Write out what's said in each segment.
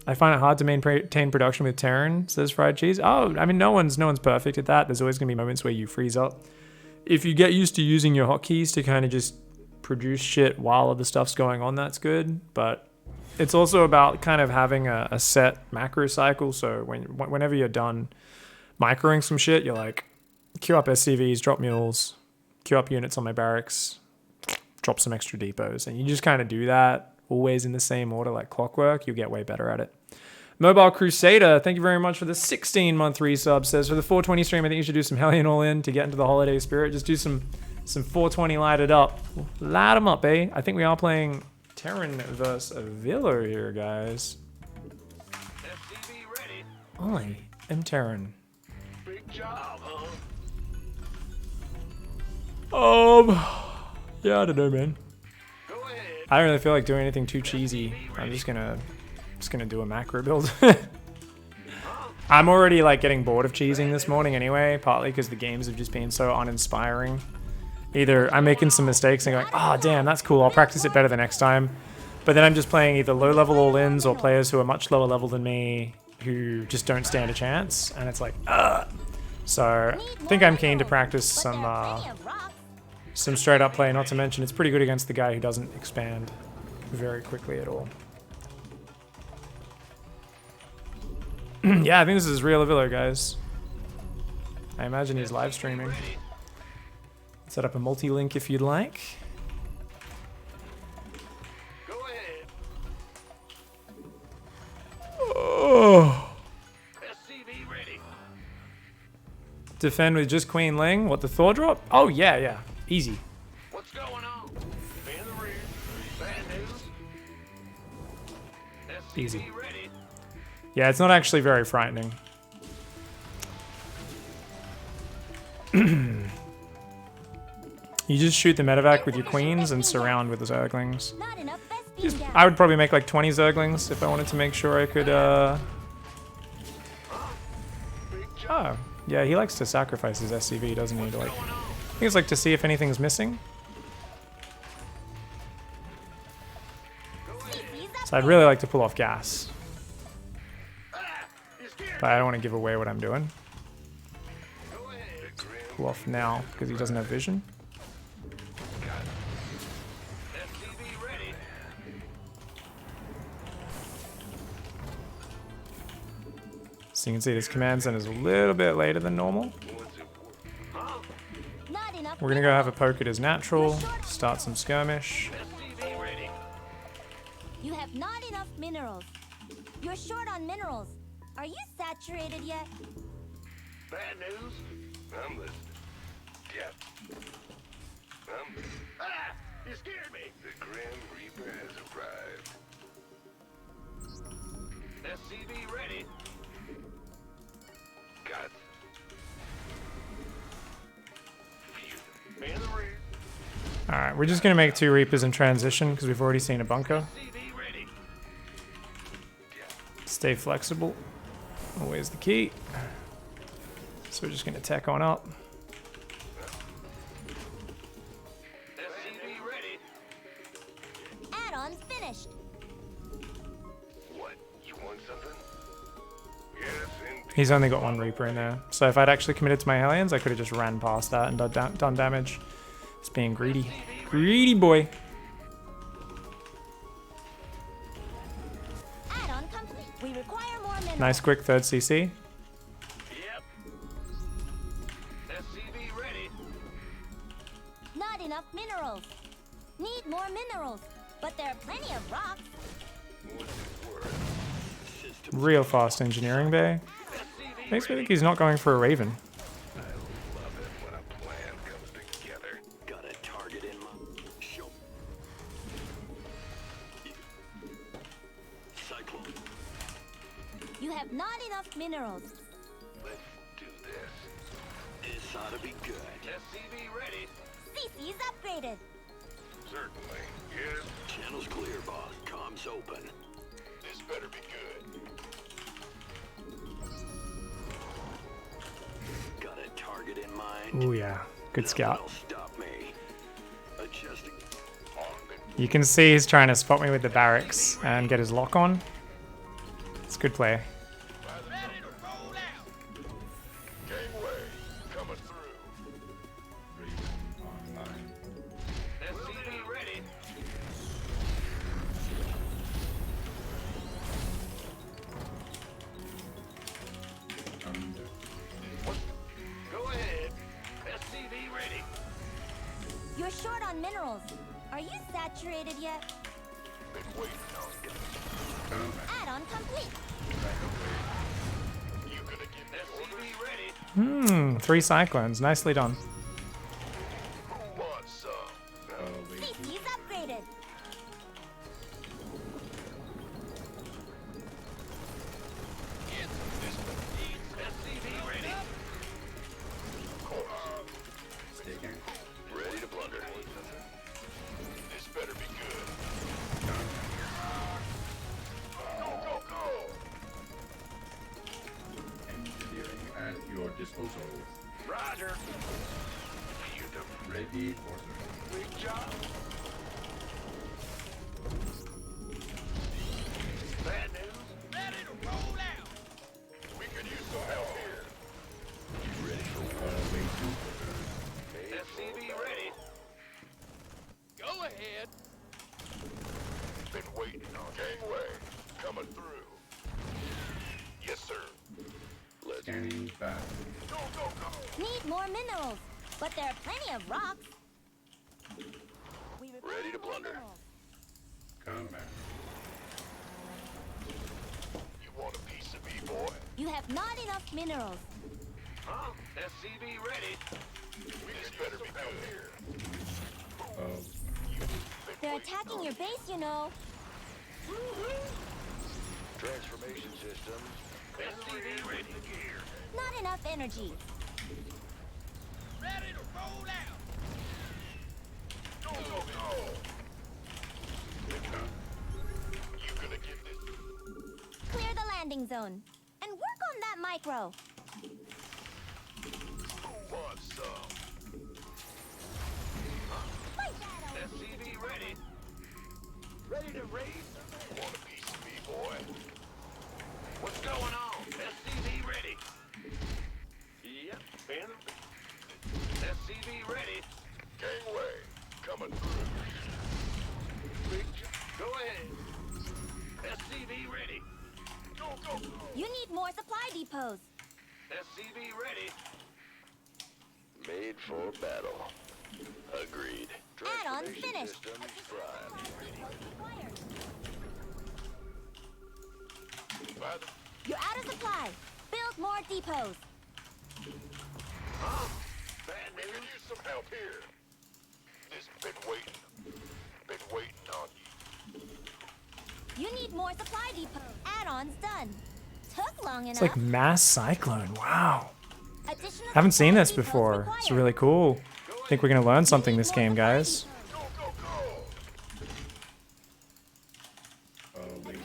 I find it hard to maintain production with Terran, says Fried Cheese. Oh, I mean, no one's perfect at that. There's always going to be moments where you freeze up. If you get used to using your hotkeys to kind of just produce shit while other stuff's going on, that's good. But it's also about kind of having a set macro cycle. So whenever you're done microing some shit, you're like, queue up SCVs, drop mules, queue up units on my barracks, drop some extra depots. And you just kind of do that always in the same order like clockwork. You'll get way better at it. Mobile Crusader, thank you very much for the 16-month resub. Says, for the 420 stream, I think you should do some Hellion All-In to get into the holiday spirit. Just do some 420 lighted up. Light them up, eh? I think we are playing Terran versus Avilo here, guys. I am Terran. Big job, huh? Yeah, I don't know, man. Go ahead. I don't really feel like doing anything too cheesy. I'm just gonna do a macro build. I'm already like getting bored of cheesing this morning anyway, partly because the games have just been so uninspiring. Either I'm making some mistakes and going, oh damn, that's cool, I'll practice it better the next time. But then I'm just playing either low-level all-ins or players who are much lower level than me who just don't stand a chance, and it's like, ugh. So I think I'm keen to practice some straight-up play, not to mention it's pretty good against the guy who doesn't expand very quickly at all. Yeah, I think this is real Avilo, guys. I imagine he's live streaming. Set up a multi-link if you'd like. Go ahead. Oh. SCV ready. Defend with just Queen Ling. What, the Thor drop? Oh, yeah. Easy. What's going on? In the rear. Bad news. SCV Easy. ready. Yeah, it's not actually very frightening. You just shoot the medevac with your queens and surround with the zerglings. I would probably make like 20 zerglings if I wanted to make sure I could, Oh, yeah, he likes to sacrifice his SCV, doesn't he? I think it's like to see if anything's missing. So I'd really like to pull off gas. But I don't want to give away what I'm doing. Pull off now because he doesn't have vision. So you can see this command center is a little bit later than normal. We're going to go have a poke at his natural, start some skirmish. You have not enough minerals. You're short on minerals. Are you saturated yet? Bad news. I'm listening. Yep. You scared me. The Grim Reaper has arrived. SCV ready. Got. In the rear. Alright, we're just going to make 2 Reapers in transition because we've already seen a bunker. SCV ready. Stay flexible. Always the key. So we're just going to tack on up. SCV ready. Add-on's finished. What? You want something? Yes, indeed. He's only got 1 Reaper in there. So if I'd actually committed to my Hellions, I could have just ran past that and done damage. It's being greedy. Greedy boy. Add-on complete. We require more minerals. Nice quick 3rd CC. Yep. SCV ready. Not enough minerals. Need more minerals. But there are plenty of rocks. What's it worth? Real fast engineering bay. Makes me think he's not going for a Raven. I love it when a plan comes together. Got a target in mind. Show. Cyclone. You have not enough minerals. Let's do this. This ought to be good. SCV ready. CC's upgraded. Certainly. Yes. Channel's clear, boss. Comms open. This better be good. Got a target in mind. Ooh yeah, good scout. That'll stop me. Adjusting. You can see he's trying to spot me with the barracks and get his lock on. It's a good play. Gangway coming through. Online. SCV ready. Under. Go ahead. SCV ready. You're short on minerals. Are you saturated yet? Been waiting on you. Add-on complete. You gonna get SCV ready. 3 cyclones. Nicely done. Who wants some? Wait. CC's upgraded. SCV ready. Sticking. Ready to plunder. This better be good. Go, go, go! Engineering at your disposal. Roger. You the Ready for big job. Bad news. Ready to roll out. We could use some help here. Ready for waiting. SCV ready. Go ahead. Been waiting on gangway. Coming through. Yes, sir. Let's Scanning back. go, go, go. Need more minerals, but there are plenty of rocks. We require Ready to more plunder. minerals. Combat. You want a piece of me, boy? You have not enough minerals. Huh? SCV ready. This better be good here. They're attacking your base, you know. Transformation systems. SCV ready. Not enough energy. Ready to roll out. Go, go, go. You gonna get this? Clear the landing zone. And work on that micro. Who wants some? Fight that out. SCV ready. Ready to raid? Want a piece of me, boy? What's going on? SCV ready. Yep, man. SCV ready. Gangway coming through. Big go ahead. SCV ready. Go, go, go. You need more supply depots. SCV ready. Made for battle. Agreed. Add-on Transformation finished. systems prime. By the You're out of supply. Build more depots. Huh? Bad news. We could use some help here. This been waiting. Been waiting on you. You need more supply depots. Add-ons done. Took long enough. It's like mass cyclone. Wow. Additional Haven't seen supply this depots before. It's required. really cool. I think we're gonna learn something this game, guys. Go, go, go. Waiting.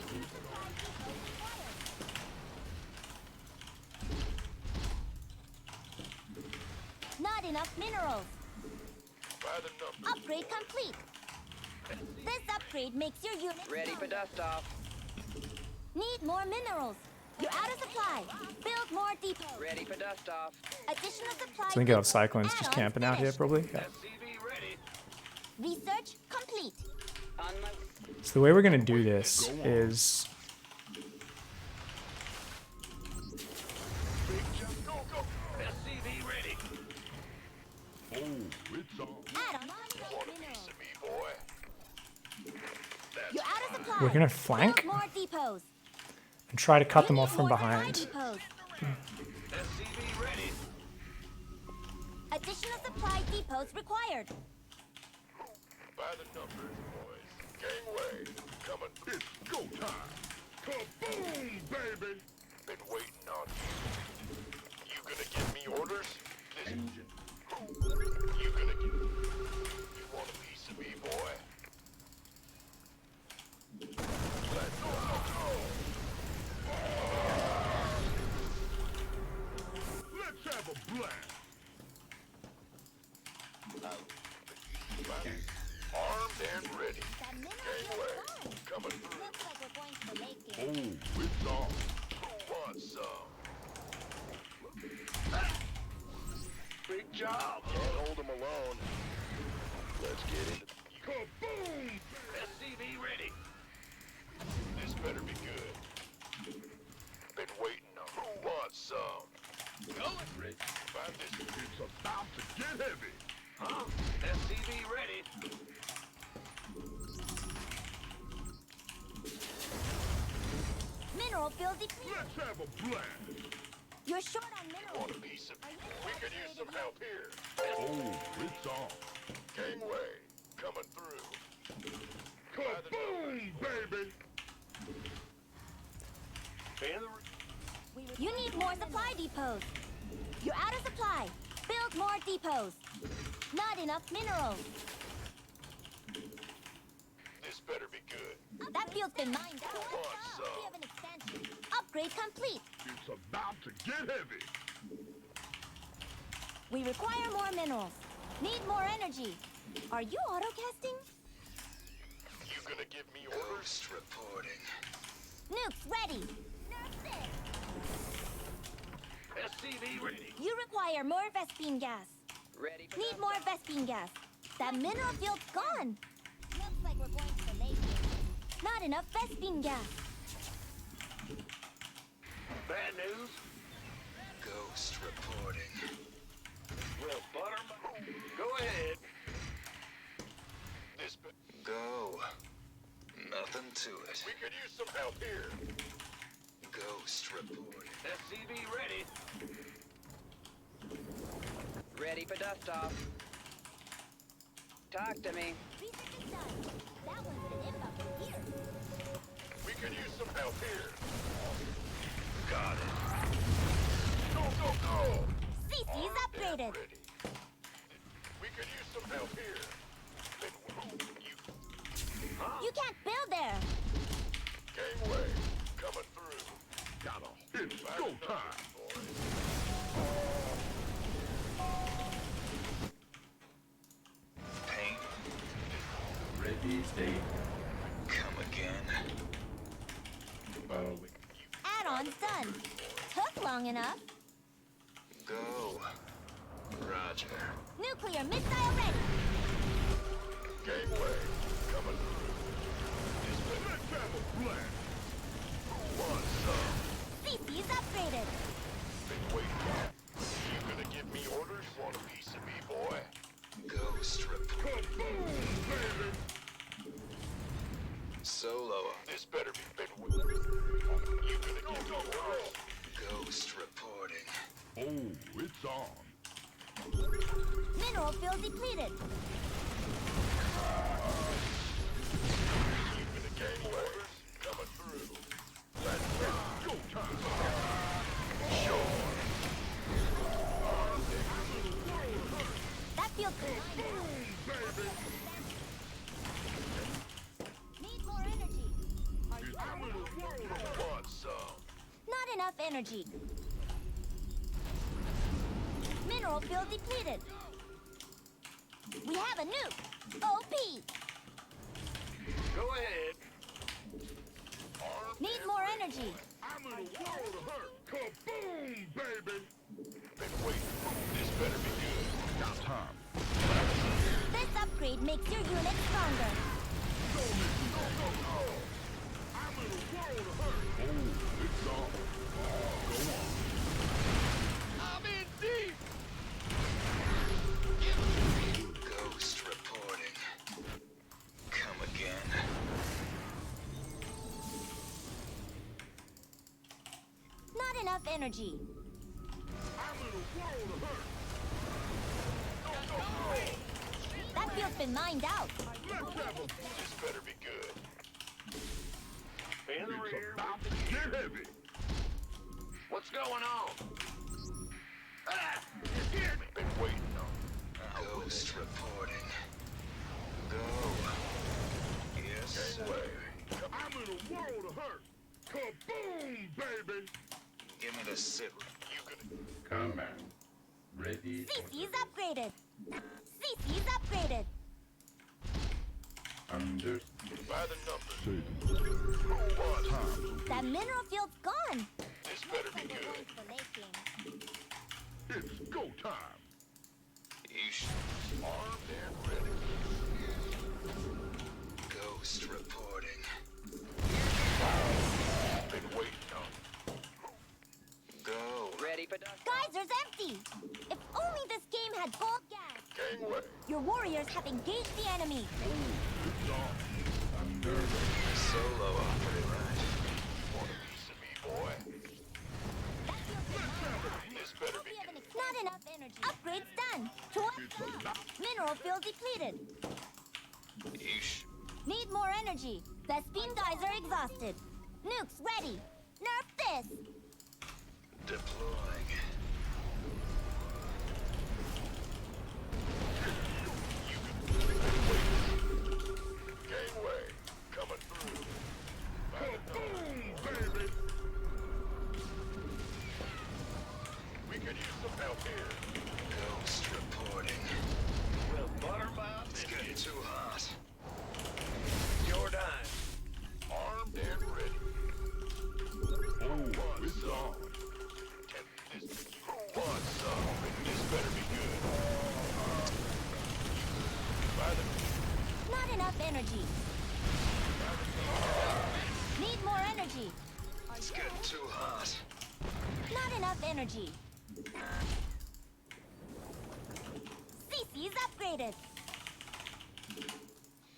Not enough minerals. By the numbers. Upgrade complete. This upgrade makes your unit Ready for stronger. dust off. Need more minerals. You're out of supply. Build more depots. Ready for dust off. Additional supply. So I think you'll have depots. cyclones just Add-ons camping out here, finished. probably. Yeah. SCV ready. Research complete. On my So the way we're gonna do this is Big jump. Go, go. SCV ready. Oh, it's on. Add-on Want a minerals. piece of me, boy? That's You're out of supply. we're gonna flank Build more depots. and try to cut You them need off from more supply behind. depots. SCV ready. Additional supply depots required. By the numbers, boys. Gangway coming through. It's go time. Kaboom, baby. Been waiting on you. You gonna give me orders? This Engine. you gonna get. You want a piece of me, boy? Let's go. Let's have a blast. Armed and ready. That mineral Gangway is gone. coming through. Looks like we're going to the lake. Oh, it's on. job. Can't hold them alone. Let's get it. Kaboom! SCV ready. This better be good. Been waiting on who wants some. Going. Ready. Find this. It's about to get heavy. Huh? SCV ready. Mineral field depleted. Let's have a blast. You're short on minerals. Want a piece of? Are you We could use some saturated? help here. Oh, it's on. Gangway coming through. Kaboom, baby. You need more supply depots. You're out of supply. Build more depots. Not enough minerals. This better be good. That field's been mined out. Who wants We some? have an expansion. Upgrade complete. It's about to get heavy. We require more minerals. Need more energy. Are you autocasting? You gonna give me orders? Reporting. Nukes ready. SCV ready. You require more Vespine gas. Ready for Need more Vespine gas. That mineral field's gone. Looks like we're going to the lake. Not enough Vespine gas. Bad news? Ghost reporting. Well, butter. Go ahead. This. Go. Nothing to it. We could use some help here. Ghost reporting. SCV ready. Ready for dust off. Talk to me. Research is done. That one's been inbound for years. We could use some help here. Got it. Go, go, go! CC's upgraded. Ready. We could use some help here. Then you. Huh? You can't build there. Gangway coming through. Got 'em. It's go time. Paint. Ready, stay. Come again. Following. Add-on's done. Took long enough. Go. Roger. Nuclear missile ready. Gangway coming through. Let's have a blast. Who wants some? CC's upgraded. Been waiting. You gonna give me orders? Want a piece of me, boy? Ghost report. Kaboom, baby! Solo. This better be been with. You gonna give me orders? Ghost reporting. Oh, it's on. Mineral field depleted. You gonna gangway coming through. Let's go time. Sure. That field's been Boom, baby! Need more energy. Are you I'm in a world of want some. Not enough energy. Mineral field depleted. We have a nuke. OP. Go ahead. Need more energy. I'm in a world of hurt. Kaboom, baby! Been waiting. This better be good. Got time. This upgrade makes your unit stronger. Go, go, go, go! I'm in a world of hurt. Oh, it's on. Go on. I'm in deep. Ghost reporting. Come again. Not enough energy. I'm in a world of hurt. Go, go, go! That field's been mined out. Let's have a... This better be good. In the rear. About to get heavy. What's going on? Ah! You hear me? Been waiting on. Ghost reporting. Go. Yes, Gangway. sir. I'm in a world of hurt. Kaboom, baby! Give me the sit. You gonna... Command. Ready. CC's upgraded. CC's upgraded. Under. By the numbers. Who wants time? That mineral field's gone. This better be good. For laking. It's go time. Yeesh. Armed and ready. Ghost reporting. Been waiting on you. Go. Ready for dust. Geyser's empty! If only this game had gold gas! Gangway. Your warriors have engaged the enemy! It's on. I'm nervous. Solo operative, right? Want a piece of me, boy? That feels good. This better be We have not enough energy. Upgrades done. To what? Mineral field depleted. Yeesh. Need more energy. Vespine geyser exhausted. Nukes ready. Nerf this. Deploying. gangway. Coming through. Boom, baby. We could use some help here. Ghost reporting. Well, butter my It's getting too hot. Your dime. Armed and ready. Oh, it's on. What's up? This better be good. By the Not enough energy. Need more energy. It's getting too hot. Not enough energy. CC's upgraded.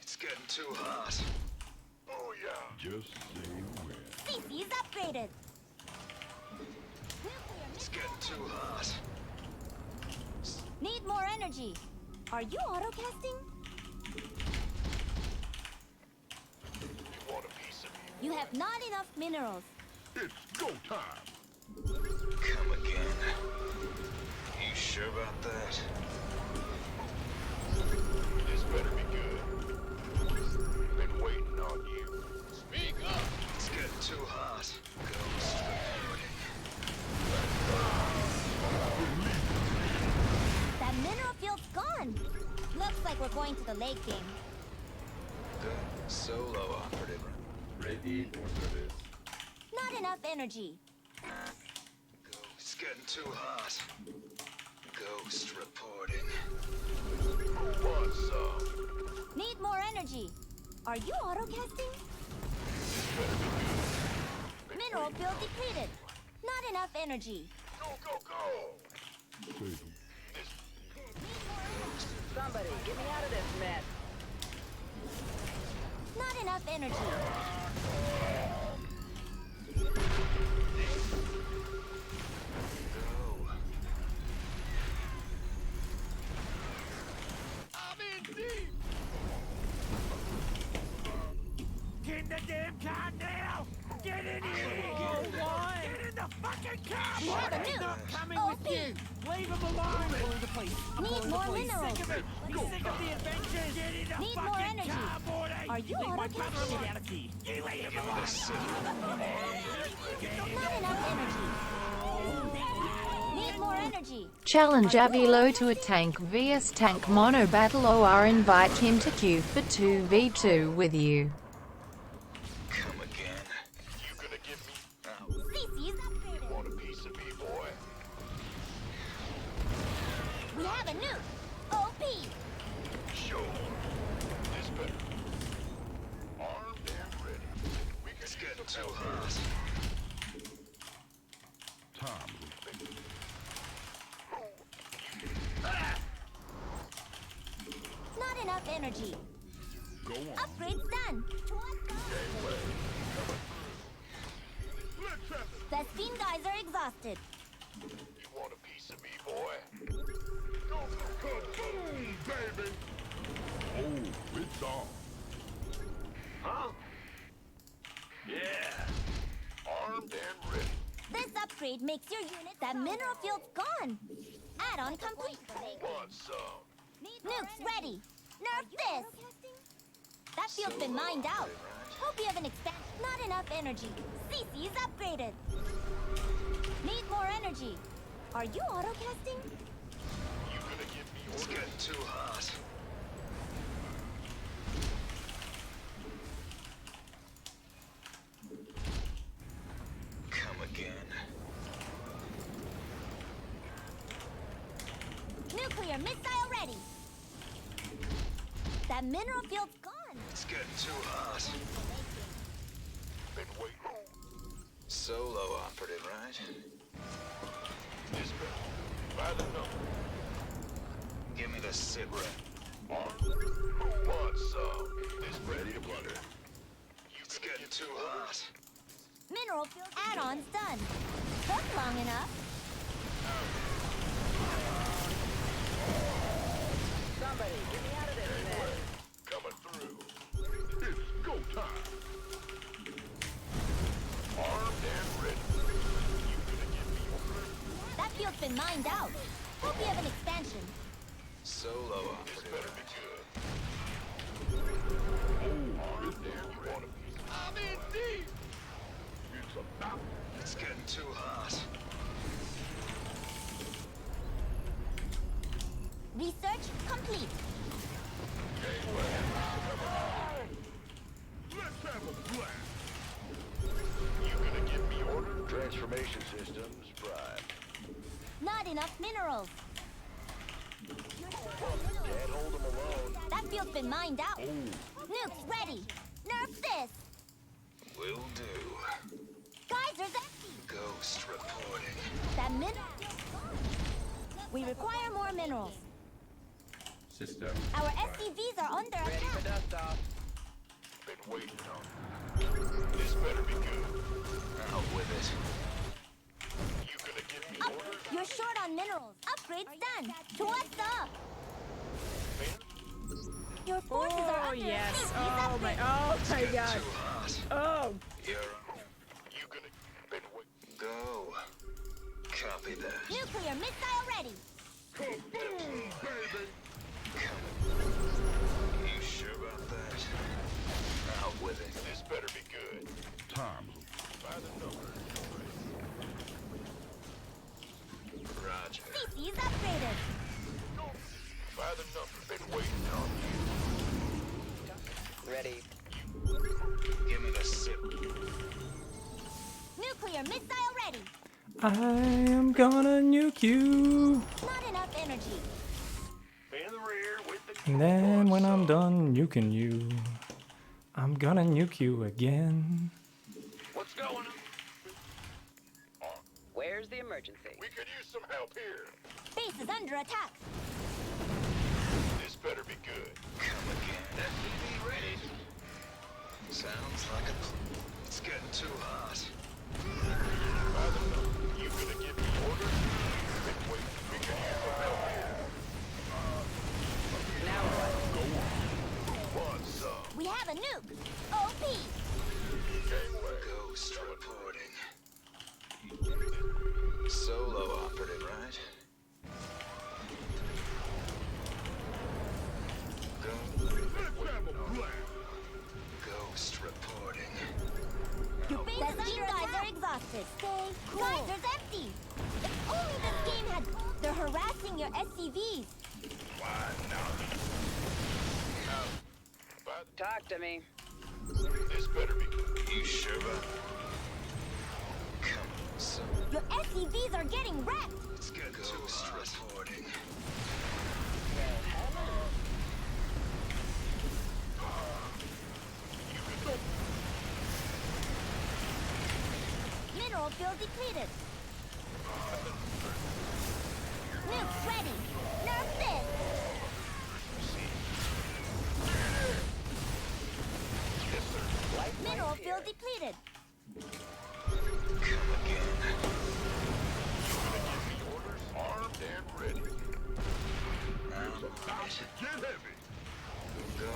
It's getting too hot. oh yeah. Just say when. CC's upgraded. It's getting too hot. Need more energy. Are you auto-casting? You want a piece of me? You have not enough minerals. It's go time. Come again. You sure about that? This better be good. Been waiting on you. Speak up. It's getting too hot. Ghost reporting. That mineral field's gone. Looks like we're going to the late game. Good. Solo operative. Ready for service. Not enough energy. It's getting too hot. Ghost reporting. What's up? Need more energy. Are you auto-casting? Mineral field depleted. Not enough energy. Go, go, go. Somebody, get me out of this mess. Not enough energy. Go. I'm in deep. Get in the damn car now. Get in here. Get in the fucking car. We have a nuke. coming OP. Leave him alone. Pulling the police. Need more minerals. Sick of it. Sick of the adventures. Get in the Need more fucking energy. car, boy. Are you auto-casting? reality. You leave him alone. Not enough energy. Need more energy. Challenge Avilo to a tank vs tank mono battle or invite him to queue for 2v2 with you. Come again. You gonna give me? CC's upgraded. Want a piece of me, boy? We have a nuke. OP. Sure. This better. Armed and ready. We can It's use getting some too help. hot. Tom. Not enough energy. Go on. Upgrades done. Let's have it. Vespine geyser exhausted. You want a piece of me, boy? Go, kaboom, baby. Oh, it's on. Huh? Yeah. Armed and ready. This upgrade makes your unit that mineral field's gone. Add-on complete. Want some? Nukes ready. Nerf this. That field's been mined out. Hope you have an expansion. Not enough energy. CC's upgraded. Need more energy. Are you auto-casting? You gonna give me It's orders? getting too hot. Come again. Nukes Nuclear missile ready. That mineral field's gone. It's getting too hot. Been waiting. Solo operative, right? Dispatch. By the number. Give me the sit rep. Who wants some? This ready to butter. It's getting too hot. Mineral field add-ons done. Took long enough. Somebody, get me out of this mess. Coming through. It's go time. Armed and ready. You gonna give me orders? That field's been mined out. Hope you have an expansion. Solo This operative. better be good. Oh, armed and ready. I'm in deep. It's about It's getting too hot. Research complete. gateway. Let's have a blast. You gonna give me orders? Transformation systems prime. Not enough minerals. Can't hold them alone. That field's been mined out. Nukes ready. Nerf this. Will do. Geysers empty. Ghost reporting. That mineral field's gone. We require more minerals. System. Our SCVs are under Ready for attack. dust off. Been waiting on. This better be good. Out with it. You gonna give me Up. orders? You're short on minerals. Upgrades done. To what's up? Your forces are Oh under yes. attack. Oh my. Oh my god. Too hot. Oh. You're You gonna been waiting. go. Copy that. Nuclear missile ready. Kaboom, baby. You sure about that? Out with it. This better be good. Time. By the number. Roger. CC's upgraded. By the number. Been waiting on you. Ready. Give me the sip. Nuclear missile ready. I am gonna nuke you. Not enough energy. In the rear with the. And then when I'm done nuking you, I'm gonna nuke you again. What's going on? Where's the emergency? We could use some help here. Base is under attack. This better be good. Come again. FPV ready. Sounds like a. It's getting too hot. By the number. You gonna give me orders? Been waiting. We could use some help here. Now what? Go on. Who wants some? We have a nuke. OP. Gateway. Ghost reporting. Solo operative, right? Let's have a blast. Ghost reporting. Your base is under attack. Guys are exhausted. Stay cool. Geyser's empty. If only this game had. They're harassing your SCVs. Why not? By Talk to me. this better be good. You sure about? Come on, son. Your SCVs are getting wrecked. Let's get ghost reporting. Mineral field depleted. Nukes ready. Nerf this. Yes, sir. Mineral field depleted. Come again. You gonna give me orders? Armed and ready. It's About to get heavy. Go.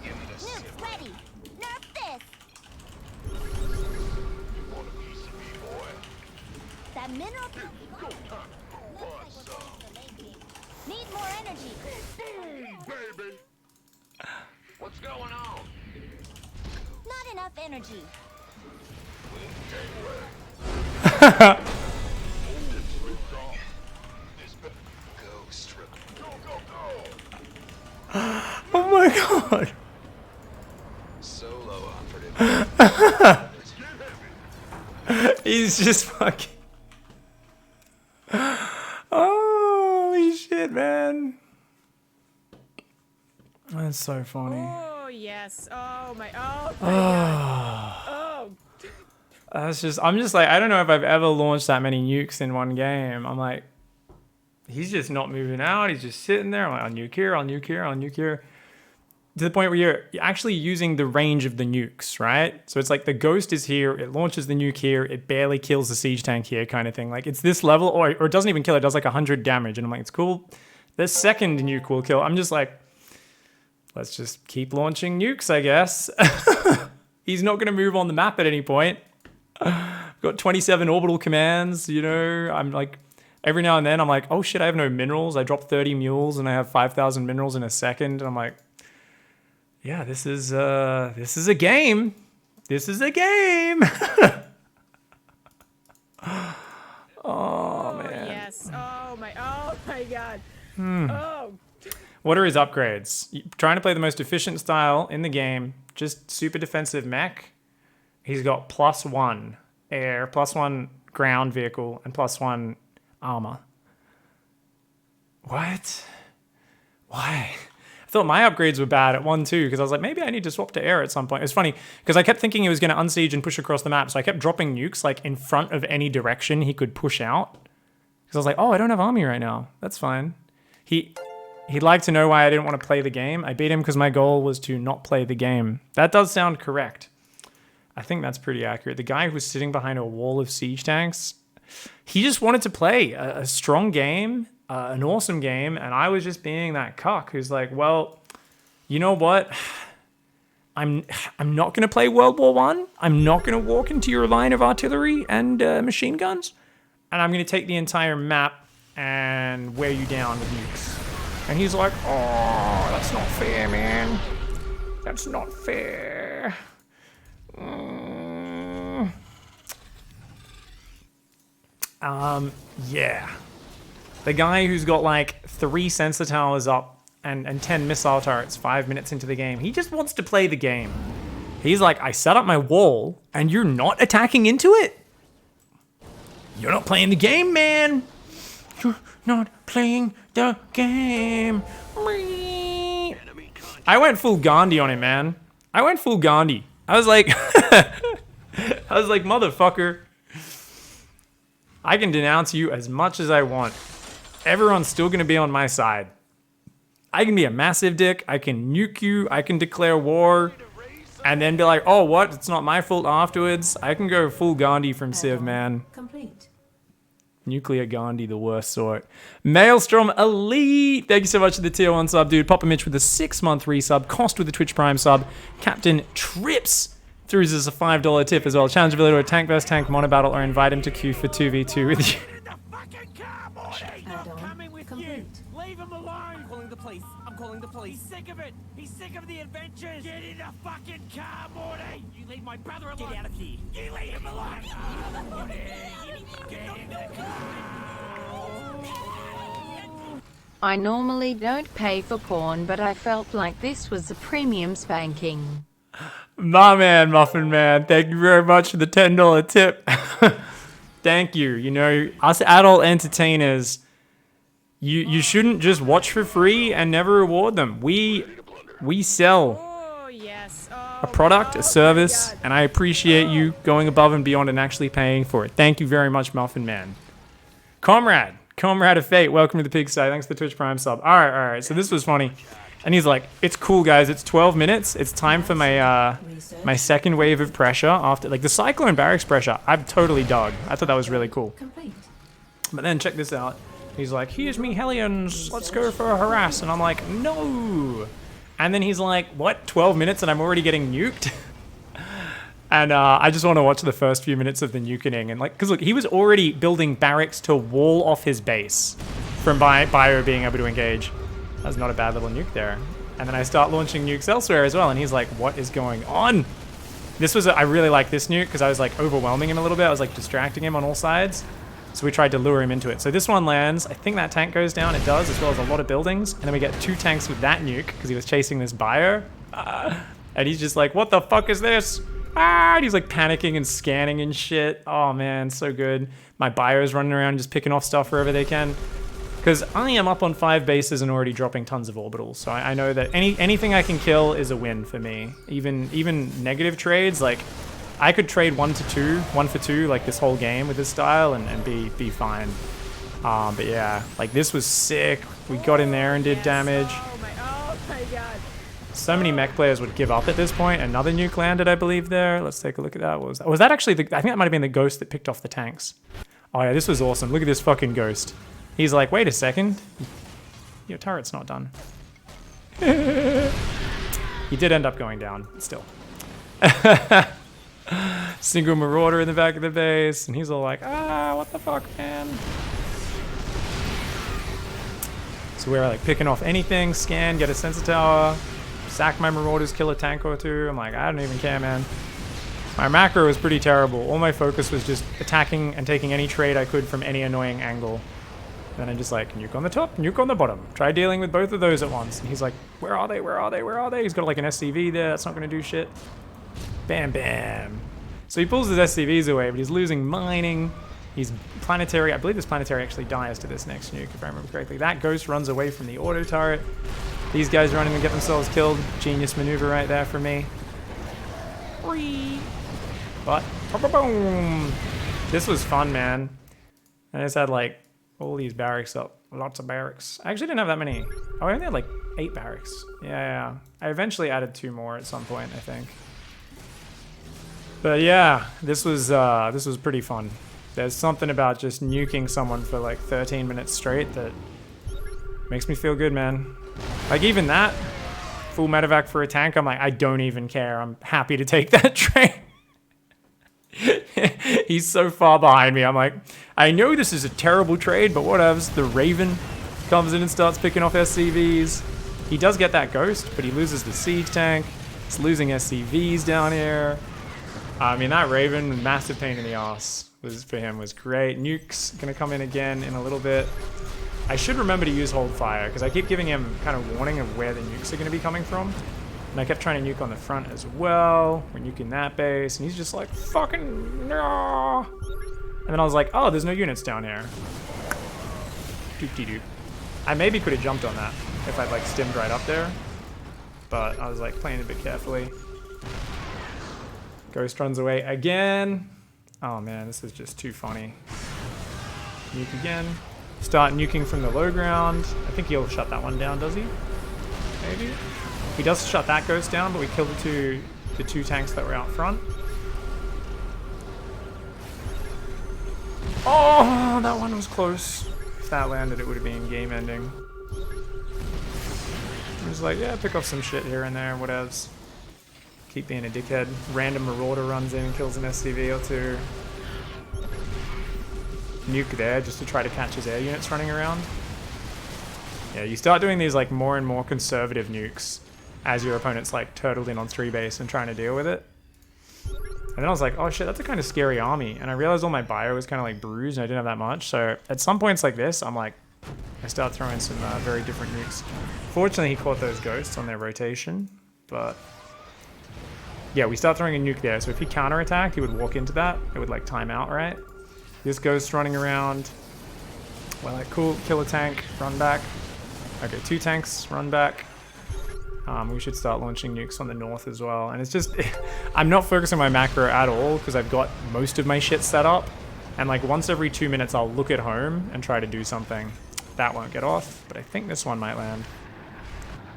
Give me the Nukes sip. ready. Nerf this. You want a piece of me, boy? That mineral field. Go time. Who wants some? Need more energy. Boom, baby. What's going on? Not enough energy. Gateway. This better Ghost reporting. go, go, go. Oh my god. Solo operative. Get heavy. He's just fucking. Holy That's so funny. Oh, yes. Oh, my God. Oh. I'm just like, I don't know if I've ever launched that many nukes in one game. I'm like, he's just not moving out. He's just sitting there. I'm like, I'll nuke here, I'll nuke here, I'll nuke here. To the point where you're actually using the range of the nukes, right? So it's like the ghost is here, it launches the nuke here, it barely kills the siege tank here kind of thing. Like it's this level, or it doesn't even kill, it does like 100 damage. And I'm like, it's cool. The second nuke will kill. I'm just like, let's just keep launching nukes, I guess. He's not going to move on the map at any point. I've got 27 orbital commands, you know. I'm like, every now and then I'm like, oh shit, I have no minerals. I dropped 30 mules and I have 5,000 minerals in a second. And I'm like, yeah, this is a game. This is a game. Oh man. Yes. Oh, my God. Oh. What are his upgrades? Trying to play the most efficient style in the game, just super defensive mech. He's got +1 air, +1 ground vehicle, and +1 armor. What? Why? I thought my upgrades were bad at 1 too, because I was like, maybe I need to swap to air at some point. It's funny, because I kept thinking he was going to unsiege and push across the map, so I kept dropping nukes like in front of any direction he could push out. Because I was like, oh, I don't have army right now. That's fine. He'd like to know why I didn't want to play the game. I beat him because my goal was to not play the game. That does sound correct. I think that's pretty accurate. The guy who was sitting behind a wall of siege tanks, he just wanted to play a strong game, an awesome game, and I was just being that cuck who's like, well, you know what? I'm not going to play World War I. I'm not going to walk into your line of artillery and machine guns, and I'm going to take the entire map and wear you down with nukes. And he's like, oh, that's not fair, man. That's not fair. Yeah. The guy who's got like 3 sensor towers up and 10 missile turrets 5 minutes into the game, he just wants to play the game. He's like, I set up my wall and you're not attacking into it? You're not playing the game, man. You're not playing the game. I went full Gandhi on him, man. I went full Gandhi. I was like, motherfucker, I can denounce you as much as I want. Everyone's still gonna be on my side. I can be a massive dick, I can nuke you, I can declare war, and then be like, oh, what? It's not my fault afterwards. I can go full Gandhi from Civ, man. Complete. Nuclear Gandhi, the worst sort. Maelstrom Elite, thank you so much for the tier 1 sub, dude. Papa Mitch with a 6-month resub. Cost with the Twitch Prime sub. Captain Trips throws us a $5 tip as well. Challenge Avilo to a tank vs tank mono battle or invite him to queue for 2v2 with you. Complete. Leave him alone! I'm calling the police. I'm calling the police. He's sick of it. He's sick of the adventures. Get in the fucking car, Morty! You leave my brother alone. Get out of here. You leave him alone. Get in the car. I normally don't pay for porn, but I felt like this was a premium spanking. My man, Muffin Man, thank you very much for the $10 tip. Thank you. You know, us adult entertainers, you shouldn't just watch for free and never reward them. We sell Oh, yes. Oh, a product, a service, and I appreciate you going above and beyond and actually paying for it. Thank you very much, Muffin Man. Comrade of Fate, welcome to the Pigsty. Thanks for the Twitch Prime sub. All right. So this was funny. And he's like, it's cool, guys. It's 12 minutes. It's time for my my second wave of pressure after, like, the Cyclone Barracks pressure. I've totally dug. I thought that was really cool. Complete. But then check this out. He's like, here's me Hellions. Let's go for a harass. And I'm like, no. And then he's like, what? 12 minutes and I'm already getting nuked? And I just want to watch the first few minutes of the nukening. And like, because look, he was already building barracks to wall off his base from Bio being able to engage. That's not a bad little nuke there. And then I start launching nukes elsewhere as well. And he's like, what is going on? I really like this nuke because I was like overwhelming him a little bit. I was like distracting him on all sides. So we tried to lure him into it. So this one lands. I think that tank goes down. It does, as well as a lot of buildings. And then we get 2 tanks with that nuke because he was chasing this Bio. And he's just like, what the fuck is this? And he's like panicking and scanning and shit. Oh man, so good. My Bio's running around just picking off stuff wherever they can. Because I am up on 5 bases and already dropping tons of orbitals. So I know that anything I can kill is a win for me. Even negative trades, like I could trade 1 for 2, like this whole game with this style and be fine. But yeah, like this was sick. We got in there and did damage. Oh my god. So many mech players would give up at this point. Another nuke landed, I believe, there. Let's take a look at that. What was that? Was that actually I think that might have been the ghost that picked off the tanks. Oh yeah, this was awesome. Look at this fucking ghost. He's like, wait a second. Your turret's not done. He did end up going down, still. Single marauder in the back of the base, and he's all like, ah, what the fuck, man? So we're like picking off anything, scan, get a sensor tower, sack my marauders, kill a tank or two. I'm like, I don't even care, man. My macro was pretty terrible. All my focus was just attacking and taking any trade I could from any annoying angle. Then I'm just like, nuke on the top, nuke on the bottom. Try dealing with both of those at once. And he's like, where are they? Where are they? Where are they? He's got like an SCV there. That's not going to do shit. Bam, bam. So he pulls his SCVs away, but he's losing mining. He's planetary. I believe this planetary actually dies to this next nuke, if I remember correctly. That ghost runs away from the auto turret. These guys run in and get themselves killed. Genius maneuver right there for me. But, boom. This was fun, man. I just had like all these barracks up. Lots of barracks. I actually didn't have that many. Oh, I only had like 8 barracks. Yeah. I eventually added 2 more at some point, I think. But yeah, this was pretty fun. There's something about just nuking someone for like 13 minutes straight that makes me feel good, man. Like even that, full medevac for a tank, I'm like, I don't even care. I'm happy to take that train. He's so far behind me. I'm like, I know this is a terrible trade, but whatevs. The Raven comes in and starts picking off SCVs. He does get that ghost, but he loses the siege tank. He's losing SCVs down here. I mean, that Raven, massive pain in the ass for him was great. Nuke's gonna come in again in a little bit. I should remember to use hold fire because I keep giving him kind of warning of where the nukes are gonna be coming from. And I kept trying to nuke on the front as well. We're nuking that base, and he's just like, fucking no. And then I was like, oh, there's no units down here. Doop-de-doop. I maybe could have jumped on that if I'd like stimmed right up there. But I was like playing a bit carefully. Ghost runs away again. Oh man, this is just too funny. Nuke again. Start nuking from the low ground. I think he'll shut that one down, does he? Maybe? He does shut that ghost down, but we killed the two tanks that were out front. Oh, that one was close. If that landed, it would have been game ending. I was like, yeah, pick up some shit here and there, whatevs. Keep being a dickhead. Random marauder runs in and kills an SCV or 2. Nuke there just to try to catch his air units running around. Yeah, you start doing these like more and more conservative nukes as your opponent's like turtled in on 3 base and trying to deal with it. And then I was like, oh shit, that's a kind of scary army. And I realized all my bio was kind of like bruised and I didn't have that much. So at some points like this, I'm like, I start throwing some very different nukes. Fortunately, he caught those ghosts on their rotation, but yeah, we start throwing a nuke there. So if he counterattacked, he would walk into that. It would like time out, right? This ghost running around. We're like, cool, kill a tank, run back. Okay, 2 tanks, run back. We should start launching nukes on the north as well. And it's just, I'm not focusing my macro at all because I've got most of my shit set up. And like once every 2 minutes, I'll look at home and try to do something. That won't get off, but I think this one might land.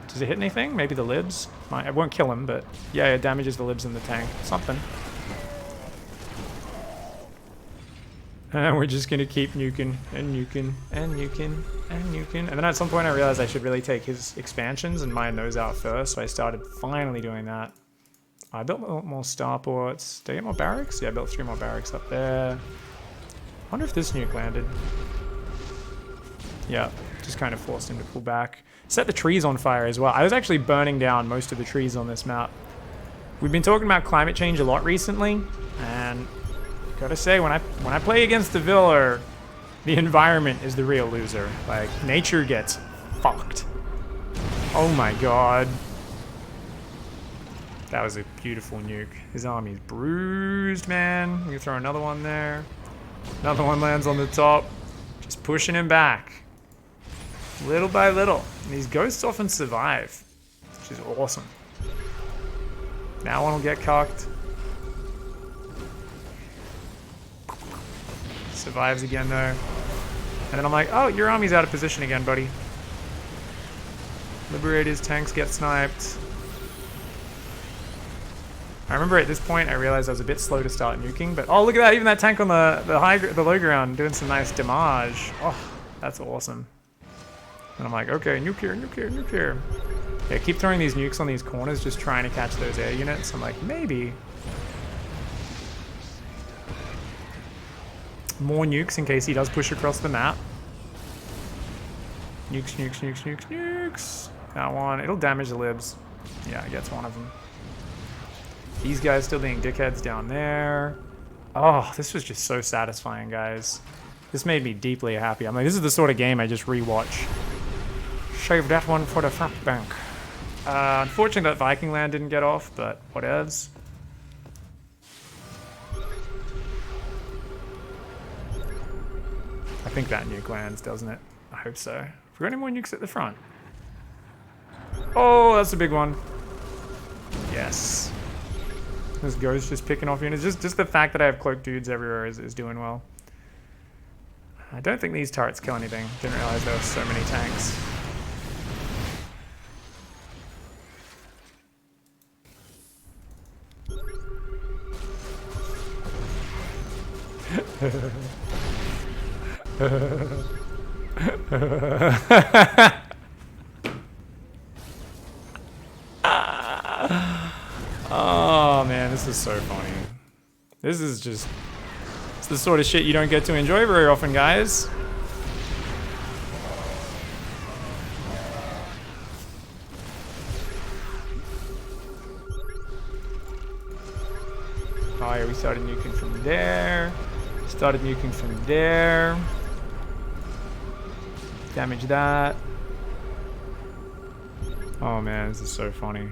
Does it hit anything? Maybe the libs? It won't kill him, but yeah, it damages the libs in the tank. Something. And we're just gonna keep nuking and nuking and nuking and nuking. And then at some point I realized I should really take his expansions and mine those out first. So I started finally doing that. I built more starports. Did I get more barracks? Yeah, I built 3 more barracks up there. I wonder if this nuke landed. Yeah, just kind of forced him to pull back. Set the trees on fire as well. I was actually burning down most of the trees on this map. We've been talking about climate change a lot recently, and gotta say, when I play against the Avilo, the environment is the real loser. Like, nature gets fucked. Oh my god. That was a beautiful nuke. His army's bruised, man. We can throw another one there. Another one lands on the top. Just pushing him back. Little by little. And these ghosts often survive, which is awesome. Now one will get cocked. Survives again though. And then I'm like, oh, your army's out of position again, buddy. Liberators, tanks get sniped. I remember at this point I realized I was a bit slow to start nuking, but oh, look at that, even that tank on the low ground doing some nice damage. Oh, that's awesome. And I'm like, okay, nuke here, nuke here, nuke here. Yeah, keep throwing these nukes on these corners, just trying to catch those air units. I'm like, maybe. More nukes in case he does push across the map. Nukes, nukes, nukes, nukes, nukes. That one, it'll damage the libs. Yeah, it gets one of them. These guys still being dickheads down there. Oh, this was just so satisfying, guys. This made me deeply happy. I'm like, this is the sort of game I just rewatch. Save that one for the fat bank. Unfortunately, that Viking land didn't get off, but whatevs. I think that nuke lands, doesn't it? I hope so. Have we got any more nukes at the front? Oh, that's a big one. Yes. This ghost just picking off units. Just the fact that I have cloaked dudes everywhere is doing well. I don't think these turrets kill anything. Didn't realize there were so many tanks. Oh man, this is so funny. This is just, it's the sort of shit you don't get to enjoy very often, guys. Oh yeah, we started nuking from there. Started nuking from there. Damage that. Oh man, this is so funny.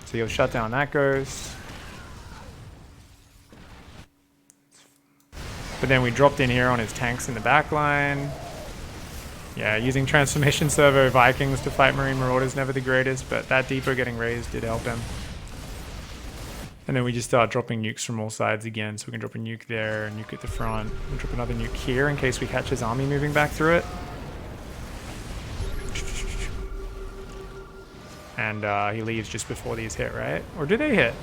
So you'll shut down that ghost. But then we dropped in here on his tanks in the back line. Yeah, using Transformation Servo Vikings to fight Marine Marauders, never the greatest, but that depot getting raised did help him. And then we just start dropping nukes from all sides again, so we can drop a nuke there, a nuke at the front, and drop another nuke here in case we catch his army moving back through it. And he leaves just before these hit, right? Or do they hit?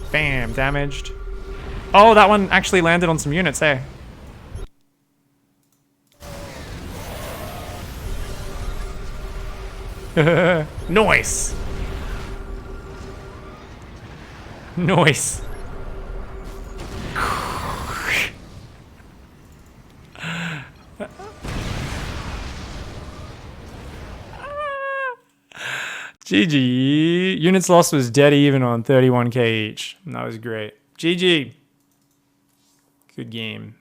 Bam, damaged. Oh, that one actually landed on some units, hey. Nice. Nice. GG. Units lost was dead even on 31k each. That was great. GG. Good game.